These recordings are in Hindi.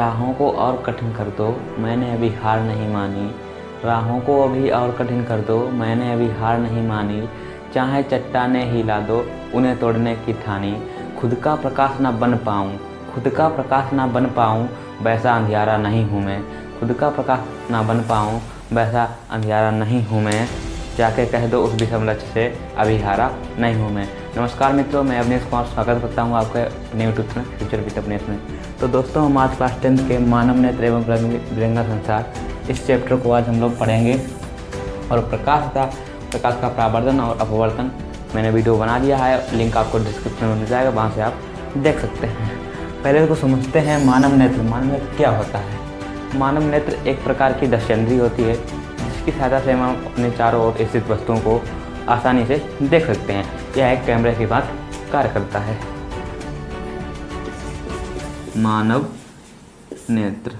राहों को और कठिन कर दो, मैंने अभी हार नहीं मानी। राहों को अभी और कठिन कर दो, मैंने अभी हार नहीं मानी। चाहे चट्टानें हिला दो, उन्हें तोड़ने की ठानी। खुद का प्रकाश ना बन पाऊँ, खुद का प्रकाश ना बन पाऊँ, वैसा अंधियारा नहीं हूँ मैं। खुद का प्रकाश ना बन पाऊँ, वैसा अंधियारा नहीं हूँ मैं। जाके कह दो उस विषम लक्ष्य से, अभी हारा नहीं हूँ मैं। नमस्कार मित्रों, मैं अवनीश कुमार स्वागत करता हूँ आपके अपने YouTube channel future with Avneesh में। तो दोस्तों, हम आज क्लास 10 के मानव नेत्र एवं रंग बिरंगा संसार इस चैप्टर को आज हम लोग पढ़ेंगे। और प्रकाश का परावर्तन और अपवर्तन मैंने वीडियो बना दिया है, लिंक आपको डिस्क्रिप्शन में मिल जाएगा, वहाँ से आप देख सकते हैं। पहले तो समझते हैं मानव नेत्र। मानव नेत्र क्या होता है? मानव नेत्र एक प्रकार की दृश्येंद्रिय होती है जिसकी सहायता से हम अपने चारों ओर स्थित वस्तुओं को आसानी से देख सकते हैं। यह एक कैमरे की बात कार्य करता है। मानव नेत्र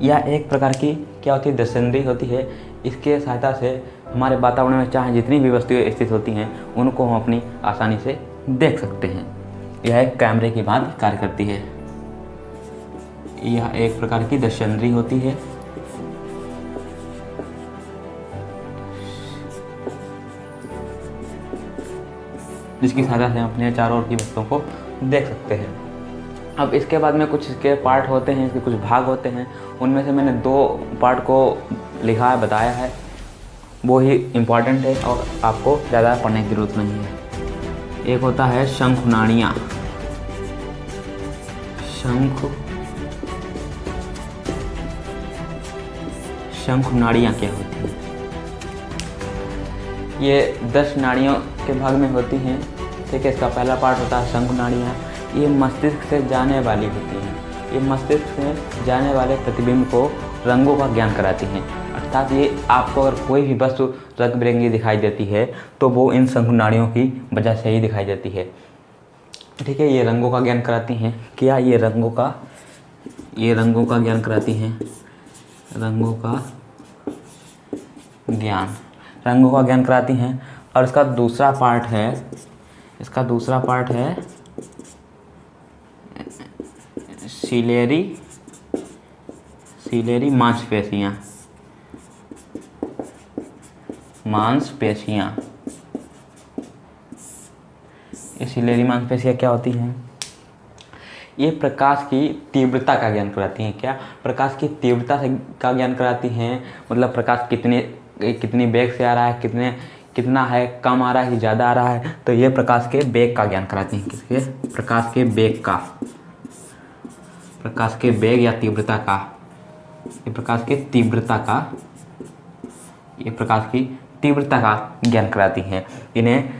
यह एक प्रकार की क्या होती है? दृश्येंद्रिय होती है। इसके सहायता से हमारे वातावरण में चाहे जितनी भी वस्तुएं स्थित होती हैं उनको हम अपनी आसानी से देख सकते हैं। यह एक कैमरे की बात कार्य करती है। यह एक प्रकार की दृश्येंद्रिय होती है। जिसकी सहायता से हम अपने चारों ओर की वस्तुओं को देख सकते हैं। अब इसके बाद में कुछ इसके पार्ट होते हैं, इसके कुछ भाग होते हैं। उनमें से मैंने 2 पार्ट को लिखा है, बताया है, वो ही इम्पॉर्टेंट है और आपको ज़्यादा पढ़ने की जरूरत नहीं है। एक होता है शंखनाड़ियाँ। शंखनाड़ियाँ क्या होती हैं? ये 10 नाड़ियों के भाग में होती हैं। ठीक है, इसका पहला पार्ट होता है शंखनाड़ियाँ। ये मस्तिष्क से जाने वाली होती हैं। ये मस्तिष्क से जाने वाले प्रतिबिंब को रंगों का ज्ञान कराती हैं। अर्थात ये आपको अगर कोई भी वस्तु रंग बिरंगी दिखाई देती है तो वो इन शंखनाड़ियों की वजह से ही दिखाई देती है। ठीक है, ये रंगों का ज्ञान कराती हैं। क्या ये रंगों का ज्ञान कराती हैं। रंगों का ज्ञान कराती हैं। और इसका दूसरा पार्ट है सीलेरी मांसपेशियाँ। ये सीलेरी मांसपेशियाँ क्या होती हैं? ये प्रकाश की तीव्रता का ज्ञान कराती हैं। क्या? प्रकाश की तीव्रता का ज्ञान कराती हैं। मतलब प्रकाश कितनी वेग से आ रहा है, कितना है, कम आ रहा है कि ज़्यादा आ रहा है। तो ये प्रकाश के वेग का ज्ञान कराती हैं। किसके? प्रकाश के वेग या तीव्रता का। ये प्रकाश की तीव्रता का ज्ञान कराती हैं। इन्हें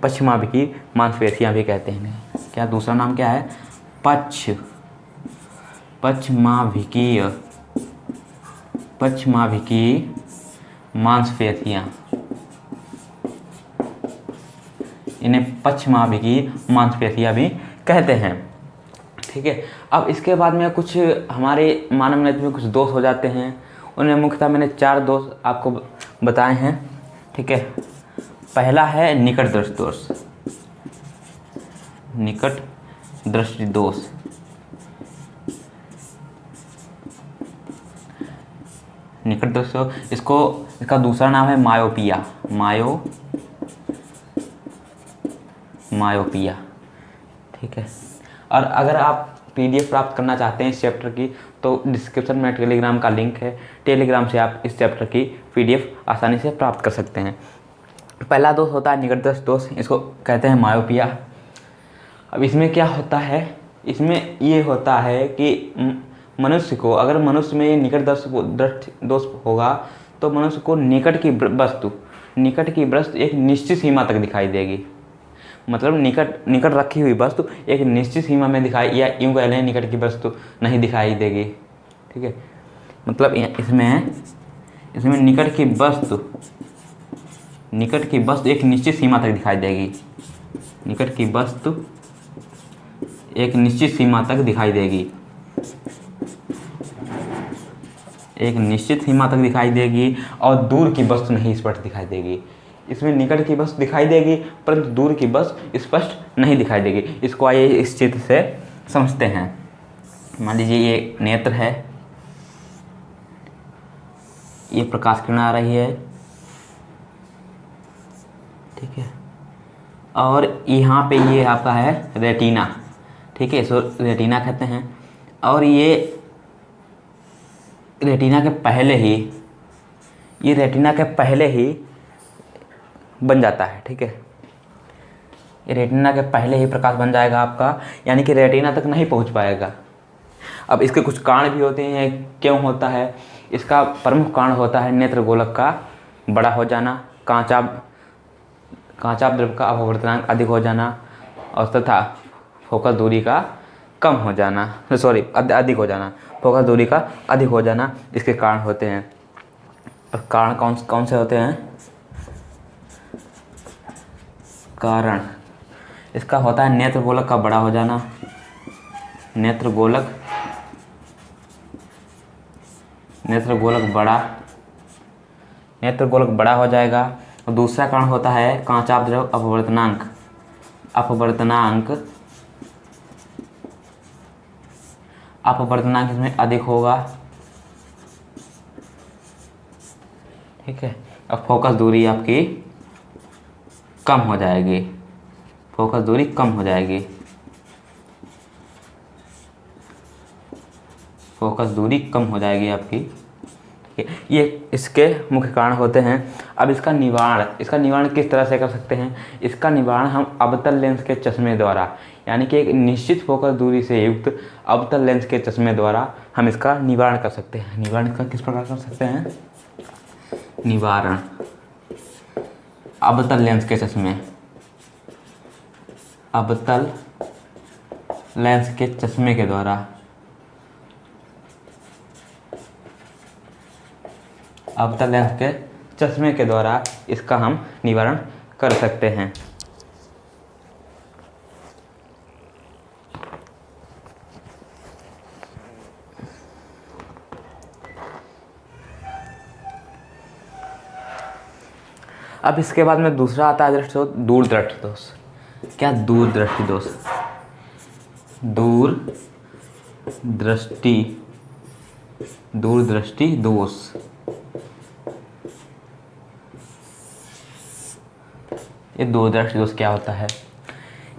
पश्चमाभिकी मांसपेशियाँ भी कहते हैं। क्या दूसरा नाम क्या है? पश्चमाभिकी मांसपेशियाँ। इन्हें पश्चमाभिकी मांसपेशियाँ भी कहते हैं। ठीक है, अब इसके बाद में कुछ हमारे मानव नेत्र में कुछ दोष हो जाते हैं। उनमें मुख्यतः मैंने 4 दोष आपको बताए हैं। ठीक है, पहला है निकट दृष्टि दोष। इसका दूसरा नाम है मायोपिया। ठीक है, और अगर आप PDF प्राप्त करना चाहते हैं इस चैप्टर की तो डिस्क्रिप्शन में टेलीग्राम का लिंक है। टेलीग्राम से आप इस चैप्टर की PDF आसानी से प्राप्त कर सकते हैं। पहला दोष होता है निकट दृष्टि दोष, इसको कहते हैं मायोपिया। अब इसमें क्या होता है? इसमें ये होता है कि मनुष्य को, अगर मनुष्य में ये निकट दृष्टि दोष होगा तो मनुष्य को निकट की वस्तु एक निश्चित सीमा तक दिखाई देगी। मतलब निकट रखी हुई वस्तु एक निश्चित सीमा में दिखाई, या यूँ कह लें निकट की वस्तु नहीं दिखाई देगी। ठीक है, मतलब इसमें निकट की वस्तु एक निश्चित सीमा तक दिखाई देगी। निकट की वस्तु एक निश्चित सीमा तक दिखाई देगी। और दूर की वस्तु नहीं स्पष्ट दिखाई देगी। इसमें निकट की वस्तु दिखाई देगी परंतु दूर की वस्तु स्पष्ट नहीं दिखाई देगी। इसको आइए इस चित्र से समझते हैं। मान लीजिए ये नेत्र है, ये प्रकाश किरण आ रही है, ठीक है, और यहाँ पे ये आपका है रेटिना, ठीक है, इसको रेटिना कहते हैं। और ये रेटिना के पहले ही, ये रेटिना के पहले ही बन जाता है, ठीक है, ये रेटिना के पहले ही प्रकाश बन जाएगा आपका, यानी कि रेटिना तक नहीं पहुंच पाएगा। अब इसके कुछ कारण भी होते हैं, क्यों होता है, इसका प्रमुख कारण होता है नेत्र गोलक का बड़ा हो जाना, कांचाभ द्रव्य का अपवर्तनांक अधिक हो जाना और तथा फोकस दूरी का कम हो जाना, अधिक हो जाना, फोकस दूरी का अधिक हो जाना इसके कारण होते हैं। और कारण कौन से होते हैं? कारण इसका होता है नेत्र गोलक का बड़ा हो जाना, नेत्र गोलक बड़ा हो जाएगा। और दूसरा कारण होता है कांचाभ द्रव्य अपवर्तनांक इसमें अधिक होगा, ठीक है, अब फोकस दूरी आपकी कम हो जाएगी, फोकस दूरी कम हो जाएगी, फोकस दूरी कम हो जाएगी आपकी। ये इसके मुख्य कारण होते हैं। अब इसका निवारण किस तरह से कर सकते हैं? इसका निवारण हम अवतल लेंस के चश्मे द्वारा, यानी कि एक निश्चित फोकस दूरी से युक्त अवतल लेंस के चश्मे द्वारा हम इसका निवारण कर सकते हैं। निवारण इसका किस प्रकार कर सकते हैं? निवारण अवतल लेंस के चश्मे, अवतल लेंस के चश्मे के द्वारा, अवतल लेंस के चश्मे के द्वारा इसका हम निवारण कर सकते हैं। अब इसके बाद में दूसरा आता है दृष्टि दोष, दूरदृष्टि दोष। क्या? दूरदृष्टि दोष। दूरदृष्टि दोष। ये दूरदृष्टि दोष क्या होता है?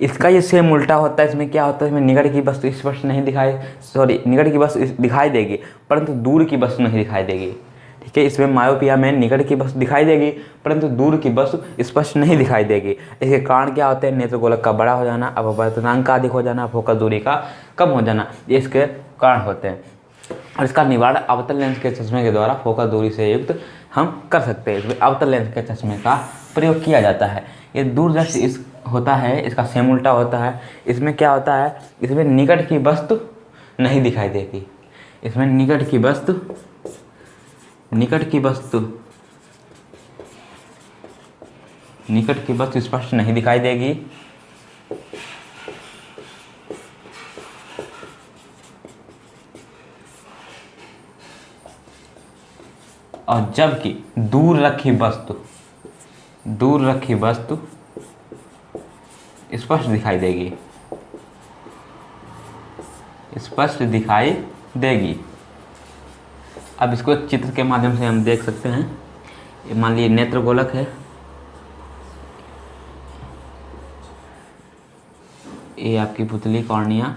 इसका ये सेम उल्टा होता है। इसमें क्या होता है? इसमें निकट की वस्तु स्पष्ट नहीं निकट की वस्तु दिखाई देगी परंतु दूर की वस्तु नहीं दिखाई देगी, ठीक है। इसमें मायोपिया में निकट की वस्तु दिखाई देगी परंतु दूर की वस्तु स्पष्ट नहीं दिखाई देगी। इसके कारण क्या होते हैं? नेत्र गोलक का बड़ा हो जाना, अपवर्तनांक का अधिक हो जाना, फोकस दूरी का कम हो जाना, ये इसके कारण होते हैं। और इसका निवारण अवतल लेंस के चश्मे के द्वारा फोकस दूरी से युक्त हम कर सकते हैं। इसमें अवतल लेंस के चश्मे का प्रयोग किया जाता है। ये दूरदृष्टि होता है, इसका सेम उल्टा होता है। इसमें क्या होता है? इसमें निकट की वस्तु नहीं दिखाई देगी। इसमें निकट की वस्तु स्पष्ट नहीं दिखाई देगी। और जबकि दूर रखी वस्तु स्पष्ट दिखाई देगी। अब इसको एक चित्र के माध्यम से हम देख सकते हैं। ये मान लीजिए नेत्र गोलक है, ये आपकी पुतली कॉर्निया,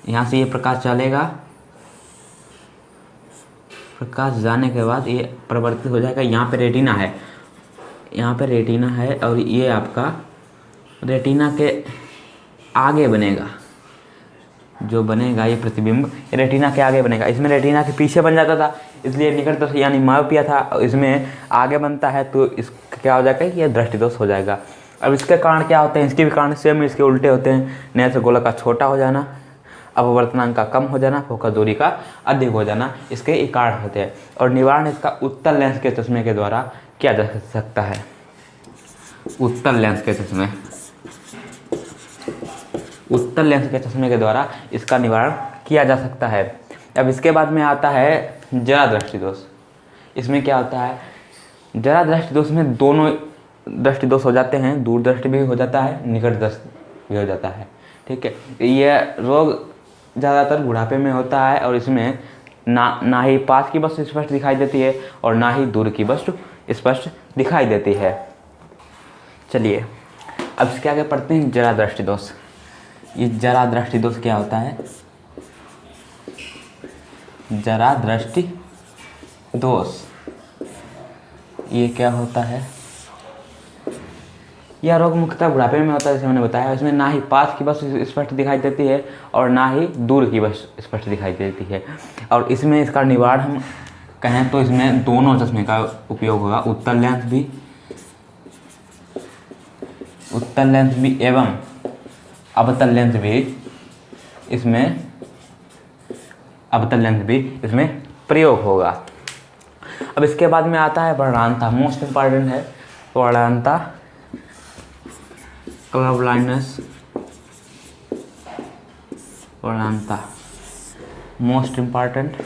यहाँ से ये प्रकाश चलेगा, प्रकाश जाने के बाद ये परिवर्तित हो जाएगा। यहाँ पे रेटिना है, और ये आपका रेटिना के आगे बनेगा, जो बनेगा ये प्रतिबिंब रेटिना के आगे बनेगा। इसमें रेटिना के पीछे बन जाता था, इसलिए निकट यानी मायोपिया था, इसमें आगे बनता है तो इसका क्या हो जाएगा कि यह दृष्टिदोष हो जाएगा। अब इसके कारण क्या होते हैं? इसके भी कारण सेम इसके उल्टे होते हैं। नेत्र गोलक का छोटा हो जाना, अपवर्तनांक का कम हो जाना, फोकस दूरी का अधिक हो जाना, इसके ये कारण होते हैं। और निवारण इसका उत्तल लेंस के चश्मे के द्वारा किया जा सकता है। उत्तल लेंस के चश्मे के द्वारा इसका निवारण किया जा सकता है। अब इसके बाद में आता है जरा दृष्टि दोष। इसमें क्या होता है? जरा दृष्टि दोष में दृष्टि दोष हो जाते हैं, दूर दृष्टि भी हो जाता है, निकट दृष्टि भी हो जाता है। ठीक है, यह रोग ज़्यादातर बुढ़ापे में होता है और इसमें ना ही पास की वस्तु स्पष्ट दिखाई देती है और ना ही दूर की वस्तु स्पष्ट दिखाई देती है। चलिए अब इसके आगे पढ़ते हैं जरा दृष्टि दोष। ये जरा दृष्टि दोष क्या होता है? जरा दृष्टि दोष ये क्या होता है? यह रोग मुख्यतः बुढ़ापे में होता है, जैसे मैंने बताया। इसमें ना ही पास की वस्तु स्पष्ट दिखाई देती है और ना ही दूर की वस्तु स्पष्ट दिखाई देती है। और इसमें इसका निवारण हम कहें तो इसमें दोनों चश्मे का उपयोग होगा, उत्तल लेंस भी एवं अवतल लेंस भी इसमें प्रयोग होगा। अब इसके बाद में आता है वर्णांता, मोस्ट इम्पॉर्टेंट है वर्णांता, कलर ब्लाइंडनेस, वर्णांता मोस्ट इम्पॉर्टेंट।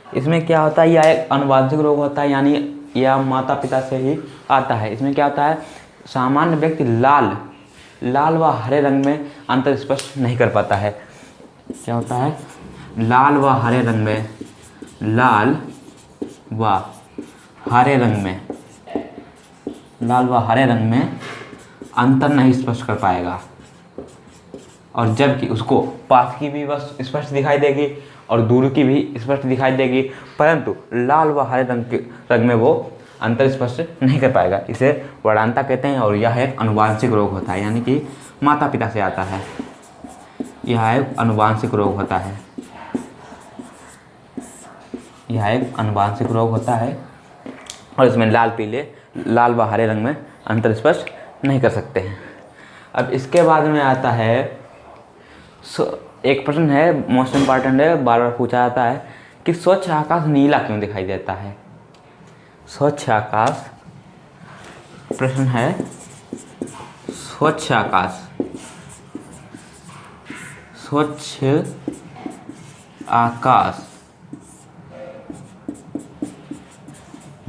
इसमें क्या होता है? यह एक आनुवंशिक रोग होता है, यानी यह माता पिता से ही आता है। इसमें क्या होता है? सामान्य व्यक्ति लाल व हरे रंग में अंतर स्पष्ट नहीं कर पाता है। क्या होता है? लाल व हरे रंग में अंतर नहीं स्पष्ट कर पाएगा। और जबकि उसको पास की भी वस्तु स्पष्ट दिखाई देगी और दूर की भी स्पष्ट दिखाई देगी, परंतु लाल व हरे रंग में वो अंतर स्पष्ट नहीं कर पाएगा। इसे वर्णांता कहते हैं और यह एक आनुवंशिक रोग होता है, यानी कि माता पिता से आता है। यह एक आनुवंशिक रोग होता है और इसमें लाल व हरे रंग में अंतर स्पष्ट नहीं कर सकते हैं। अब इसके बाद में आता है एक प्रश्न है, मोस्ट इम्पॉर्टेंट है, बार बार पूछा जाता है कि स्वच्छ आकाश नीला क्यों दिखाई देता है? स्वच्छ आकाश, प्रश्न है स्वच्छ आकाश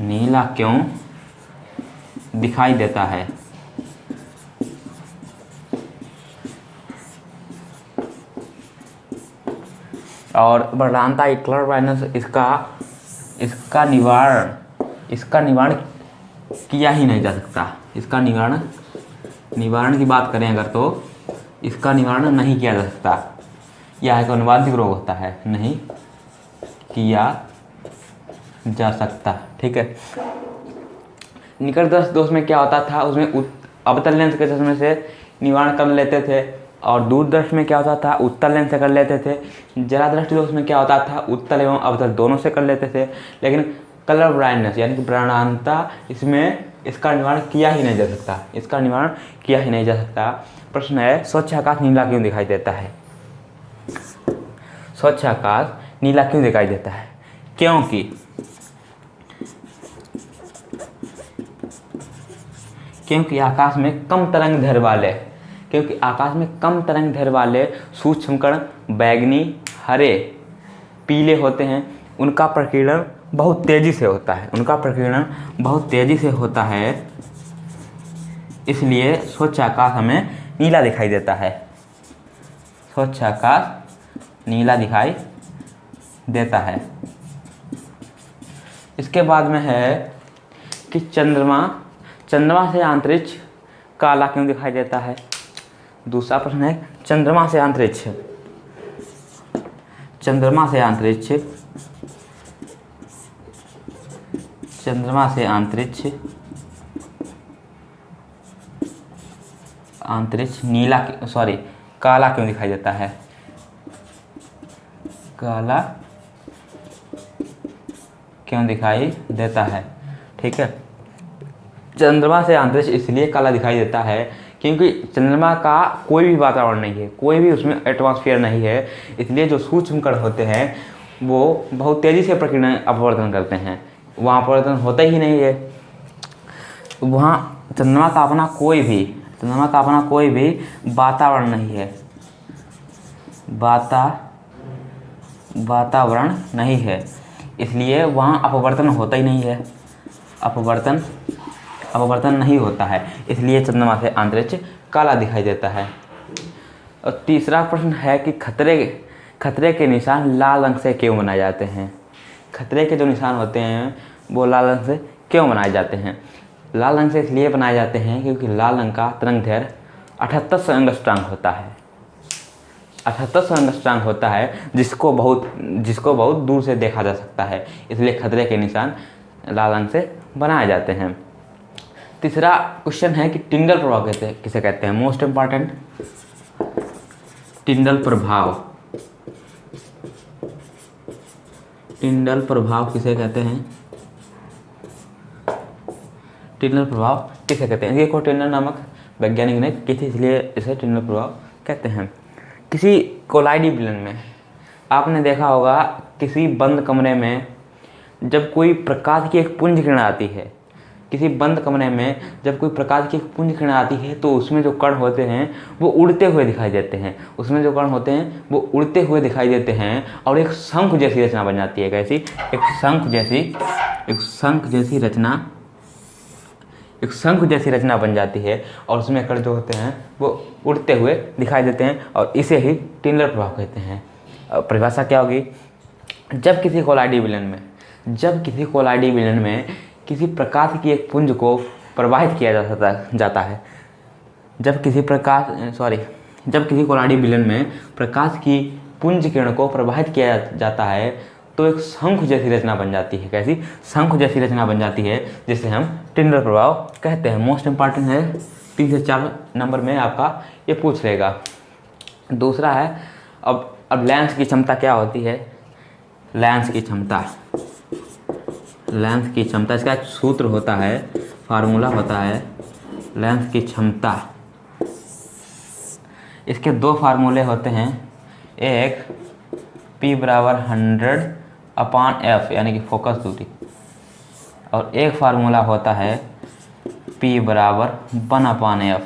नीला क्यों दिखाई देता है? और वर्णांता कलर ब्लाइंडनेस, इसका निवारण किया ही नहीं जा सकता। इसका निवारण की बात करें अगर तो इसका निवारण नहीं किया जा सकता। यह एक आनुवंशिक रोग होता है, नहीं किया जा सकता। ठीक है, निकट दृष्टि दोष में क्या होता था? उसमें अवतल लेंस के चश्मे से निवारण कर लेते थे और दूरदर्शी में क्या होता था? उत्तल लेंस से कर लेते थे। जरा दृष्टि दोष में क्या होता था? उत्तल एवं अवतल दोनों से कर लेते थे। लेकिन कलर ब्लाइंडनेस यानी कि वर्णांता, इसमें इसका निवारण किया ही नहीं जा सकता। प्रश्न है स्वच्छ आकाश नीला क्यों दिखाई देता है? स्वच्छ आकाश नीला क्यों दिखाई देता है? क्योंकि आकाश में कम तरंग दैर्घ्य वाले सूक्ष्म कण बैगनी, हरे, पीले होते हैं। उनका प्रकीर्णन बहुत तेजी से होता है। इसलिए स्वच्छ आकाश हमें नीला दिखाई देता है। स्वच्छ आकाश नीला दिखाई देता है। इसके बाद में है कि चंद्रमा से अंतरिक्ष काला क्यों दिखाई देता है? दूसरा प्रश्न है चंद्रमा से अंतरिक्ष काला क्यों दिखाई देता है? काला क्यों दिखाई देता है? ठीक है, चंद्रमा से अंतरिक्ष इसलिए काला दिखाई देता है क्योंकि चंद्रमा का कोई भी वातावरण नहीं है, कोई भी उसमें एटमॉस्फेयर नहीं है। इसलिए जो सूक्ष्म कण होते हैं वो बहुत तेज़ी से प्रकीर्णन अपवर्तन करते हैं, वहाँ अपवर्तन होता ही नहीं है। वहाँ चंद्रमा का अपना कोई भी वातावरण नहीं है, वातावरण नहीं है, इसलिए वहाँ अपवर्तन होता ही नहीं है। अपवर्तन अपवर्तन नहीं होता है, इसलिए चंद्रमा से अंतरिक्ष काला दिखाई देता है। और तीसरा प्रश्न है कि खतरे के निशान लाल रंग से क्यों बनाए जाते हैं? खतरे के जो निशान होते हैं वो लाल रंग से क्यों बनाए जाते हैं? लाल रंग से इसलिए बनाए जाते हैं क्योंकि लाल रंग का तरंगदैर्घ्य 78 एंगस्ट्रॉम होता है। 78 एंगस्ट्रॉम होता है, जिसको बहुत दूर से देखा जा सकता है, इसलिए खतरे के निशान लाल रंग से बनाए जाते हैं। तीसरा क्वेश्चन है कि टिंडल प्रभाव किसे कहते हैं? मोस्ट इम्पॉर्टेंट, टिंडल प्रभाव किसे कहते हैं? टिंडल प्रभाव किसे कहते हैं? ये को टिंडल नामक वैज्ञानिक ने की थी, इसलिए इसे टिंडल प्रभाव कहते हैं। किसी कोलाइडी विलन में आपने देखा होगा, किसी बंद कमरे में जब कोई प्रकाश की एक पुंज किरण आती है, तो उसमें जो कण होते हैं वो उड़ते हुए दिखाई देते हैं और एक शंख जैसी रचना बन जाती है। कैसी? एक शंख जैसी रचना बन जाती है और उसमें कण जो होते हैं वो उड़ते हुए दिखाई देते हैं और इसे ही टिंडल प्रभाव कहते हैं। परिभाषा क्या होगी? जब किसी कोलाइडी विलन में किसी प्रकाश की एक पुंज को प्रवाहित किया जाता है, जब किसी कोलाइडी विलन में प्रकाश की पुंज किरण को प्रवाहित किया जाता है तो एक शंख जैसी रचना बन जाती है। कैसी? शंख जैसी रचना बन जाती है, जिसे हम टिंडल प्रभाव कहते हैं। मोस्ट इम्पॉर्टेंट है, 3 से 4 नंबर में आपका ये पूछ लेगा। दूसरा है, अब लेंस की क्षमता क्या होती है? लेंस की क्षमता, इसका एक सूत्र होता है, फार्मूला होता है लेंस की क्षमता। इसके 2 फार्मूले होते हैं, एक P बराबर 100/f यानी कि फोकस दूरी, और एक फार्मूला होता है P बराबर 1/f।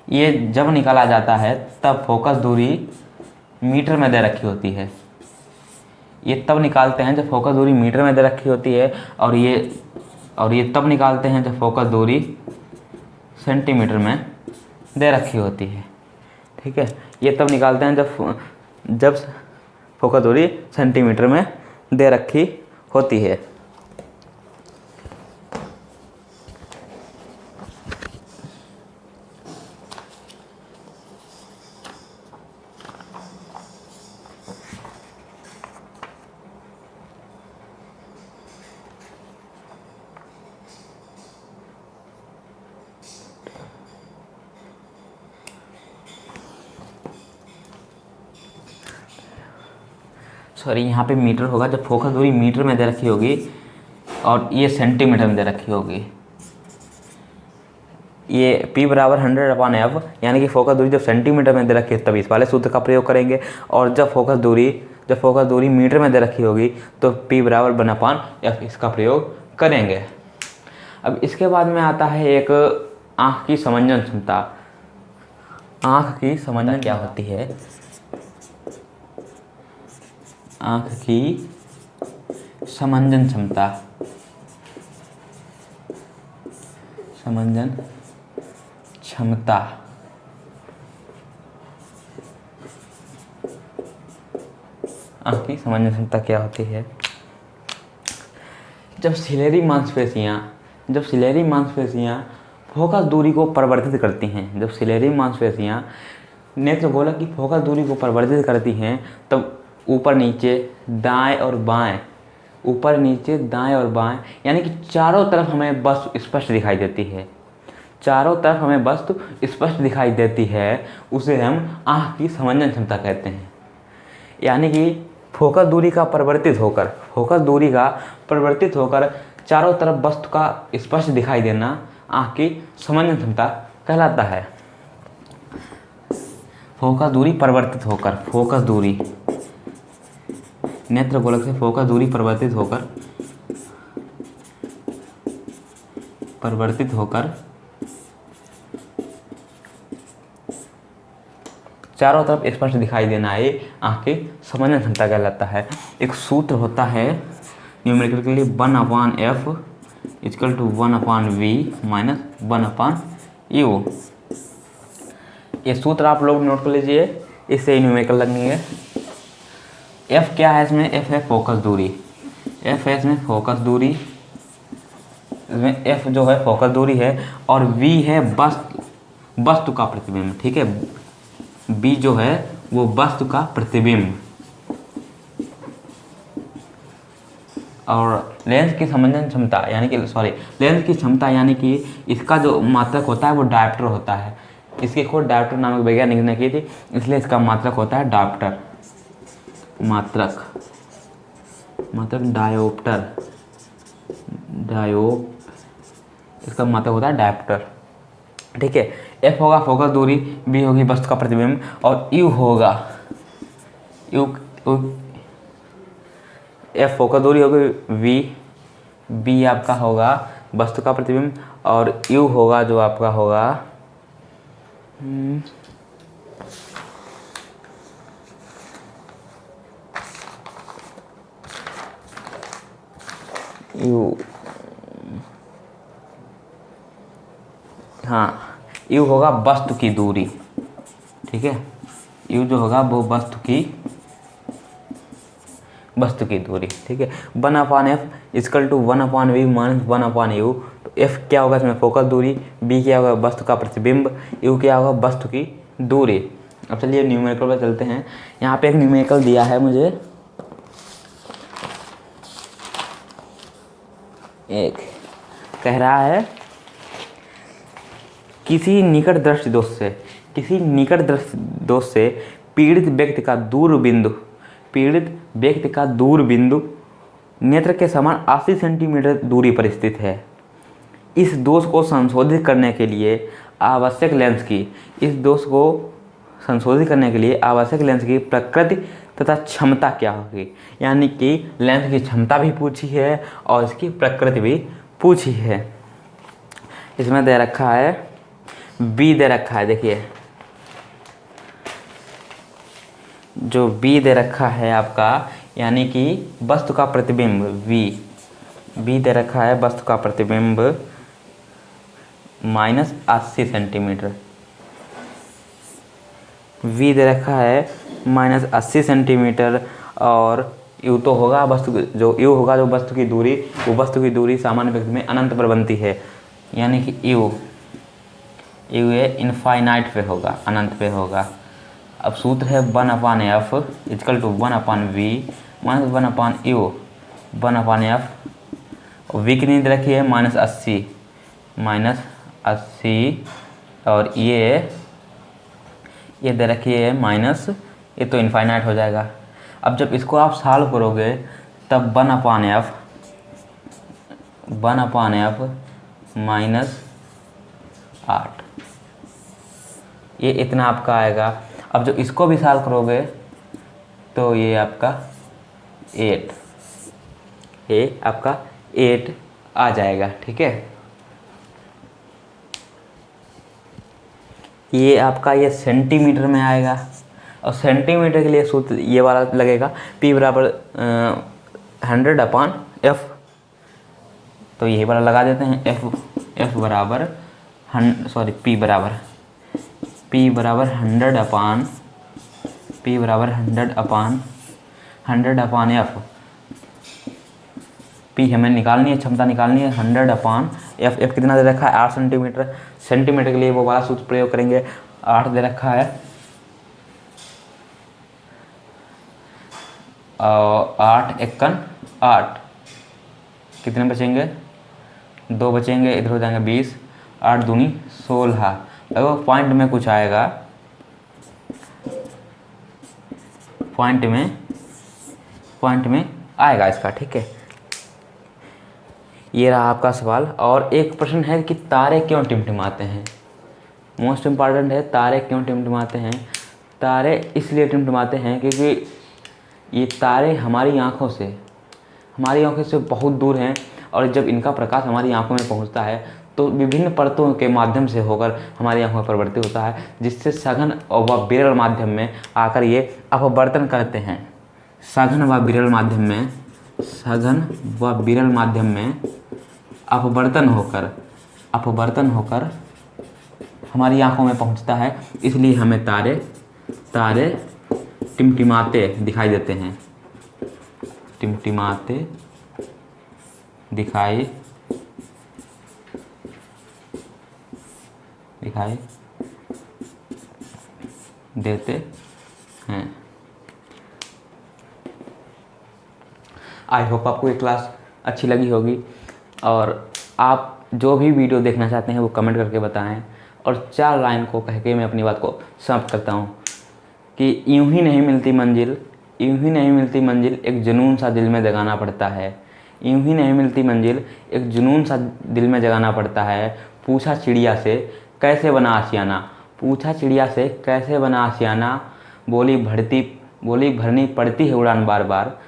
ये जब निकाला जाता है तब फोकस दूरी मीटर में दे रखी होती है। ये तब निकालते हैं जब फोकस दूरी मीटर में दे रखी होती है, और ये तब निकालते हैं जब फोकस दूरी सेंटीमीटर में दे रखी होती है। ठीक है, ये तब निकालते हैं जब फोकस दूरी सेंटीमीटर में दे रखी होती है। यहाँ पे मीटर होगा जब फोकस दूरी मीटर में दे रखी होगी और ये सेंटीमीटर में दे रखी होगी। ये P बराबर 100/f यानी कि फोकस दूरी जब सेंटीमीटर में दे रखी है तब इस वाले सूत्र का प्रयोग करेंगे, और जब फोकस दूरी मीटर में दे रखी होगी तो P बराबर 1/f इसका प्रयोग करेंगे। अब इसके बाद में आता है एक आँख की समंजन क्षमता। आँख की समंजन क्या होती है? आँख की समंजन क्षमता, आँख की समंजन क्षमता क्या होती है? जब सिलेरी मांसपेशियाँ फोकस दूरी को परिवर्तित करती हैं, जब सिलेरी मांसपेशियाँ नेत्र गोलक की फोकस दूरी को परिवर्तित करती हैं, तब ऊपर नीचे दाएं और बाएं यानी कि चारों तरफ हमें वस्तु स्पष्ट दिखाई देती है, उसे हम आँख की समंजन क्षमता कहते हैं। यानी कि फोकस दूरी का परिवर्तित होकर चारों तरफ वस्तु का स्पष्ट दिखाई देना आँख की समंजन क्षमता कहलाता है। फोकस दूरी परिवर्तित होकर, नेत्र गोलक से फोकस दूरी परिवर्तित होकर चारों तरफ स्पष्ट दिखाई देना, ये आँख की समझने क्षमता कहलाता है। एक सूत्र होता है न्यूमेरिकल के लिए 1/f equal to 1/v minus 1/u। ये सूत्र आप लोग नोट कर लीजिए, इससे न्यूमेरिकल लगनी है। f क्या है इसमें? f है फोकस दूरी, f है इसमें फोकस दूरी, इसमें f जो है फोकस दूरी है, और v है वस्तु का प्रतिबिंब, ठीक है। b जो है वो वस्तु का प्रतिबिंब, और लेंस की समंजन क्षमता यानी कि लेंस की क्षमता यानी कि इसका जो मात्रक होता है वो डायोप्टर होता है। इसकी खोज डायोप्टर नामक वैज्ञानिक ने की थी, इसलिए इसका मात्रक होता है डायोप्टर। इसका मात्रक होता है डायोप्टर, ठीक है। f होगा फोकस दूरी, b होगी वस्तु का प्रतिबिंब, और u होगा f फोकस दूरी होगी, b आपका होगा वस्तु का प्रतिबिंब, और u होगा जो आपका होगा u होगा वस्तु की दूरी, ठीक है। u जो होगा वो वस्तु की दूरी, ठीक है। 1/f equal to 1/v minus 1/u। तो f क्या होगा इसमें? फोकस दूरी, b क्या होगा? वस्तु का प्रतिबिंब, u क्या होगा? वस्तु की दूरी। अब चलिए न्यूमेरिकल पर चलते हैं। यहाँ पे एक न्यूमेरिकल दिया है मुझे, एक कह रहा है किसी निकट दृष्टि दोष से पीड़ित व्यक्ति का दूर बिंदु नेत्र के समान 80 सेंटीमीटर दूरी पर स्थित है। इस दोष को संशोधित करने के लिए आवश्यक लेंस की प्रकृति तथा क्षमता क्या होगी। यानी कि लेंस की क्षमता भी पूछी है और इसकी प्रकृति भी पूछी है। इसमें दे रखा है b दे रखा है, देखिए जो b दे रखा है आपका, यानी कि वस्तु का प्रतिबिंब b दे रखा है, वस्तु का प्रतिबिंब माइनस 80 सेंटीमीटर, v दे रखा है माइनस 80 सेंटीमीटर, और u तो होगा u होगा जो वस्तु की दूरी, वो वस्तु की दूरी सामान्य व्यक्ति में अनंत पर बनती है, यानी कि u ये इनफाइनाइट पे होगा, अनंत पे होगा। अब सूत्र है 1/f equal to 1/v minus 1/u, 1/f, और v कितनी दे रखी है? माइनस 80, और ये दे रखी है माइनस, ये तो इनफाइनाइट हो जाएगा। अब जब इसको आप सॉल्व करोगे तब 1/f माइनस 8, ये इतना आपका आएगा। अब जो इसको भी सॉल्व करोगे तो ये आपका 8, ये आपका 8 आ जाएगा, ठीक है। ये आपका ये सेंटीमीटर में आएगा, और सेंटीमीटर के लिए सूत्र ये वाला लगेगा, p बराबर 100/f। तो यही वाला लगा देते हैं, p बराबर 100/f। p हमें निकालनी है, क्षमता निकालनी है, 100/f। f कितना दे रखा है? 8 सेंटीमीटर। सेंटीमीटर के लिए वो वाला सूत्र प्रयोग करेंगे, 8 दे रखा है, और 8 एकन 8, कितने बचेंगे? 2 बचेंगे, इधर हो जाएंगे 20, 8 दूनी 16। अगर पॉइंट में कुछ आएगा, पॉइंट में आएगा इसका, ठीक है। ये रहा आपका सवाल। और एक प्रश्न है कि तारे क्यों टिमटिमाते हैं। मोस्ट इम्पॉर्टेंट है, तारे क्यों टिमटिमाते हैं। तारे इसलिए टिमटिमाते हैं क्योंकि ये तारे हमारी आँखों से बहुत दूर हैं, और जब इनका प्रकाश हमारी आँखों में पहुंचता है तो विभिन्न परतों के माध्यम से होकर हमारी आँखों में परिवर्तित होता है, जिससे सघन व विरल माध्यम में आकर ये अपवर्तन करते हैं। सघन व विरल माध्यम में अपवर्तन होकर हमारी आँखों में पहुँचता है। इसलिए हमें तारे टिमटिमाते दिखाई देते हैं, टिमटिमाते दिखाई देते हैं। आई होप आपको ये क्लास अच्छी लगी होगी, और आप जो भी वीडियो देखना चाहते हैं वो कमेंट करके बताएं। और 4 लाइन को कह के मैं अपनी बात को समाप्त करता हूँ कि यूं ही नहीं मिलती मंजिल, एक जुनून सा दिल में जगाना पड़ता है। यूं ही नहीं मिलती मंजिल, एक जुनून सा दिल में जगाना पड़ता है। पूछा चिड़िया से कैसे बना आशियाना, बोली भरनी पड़ती है उड़ान बार बार।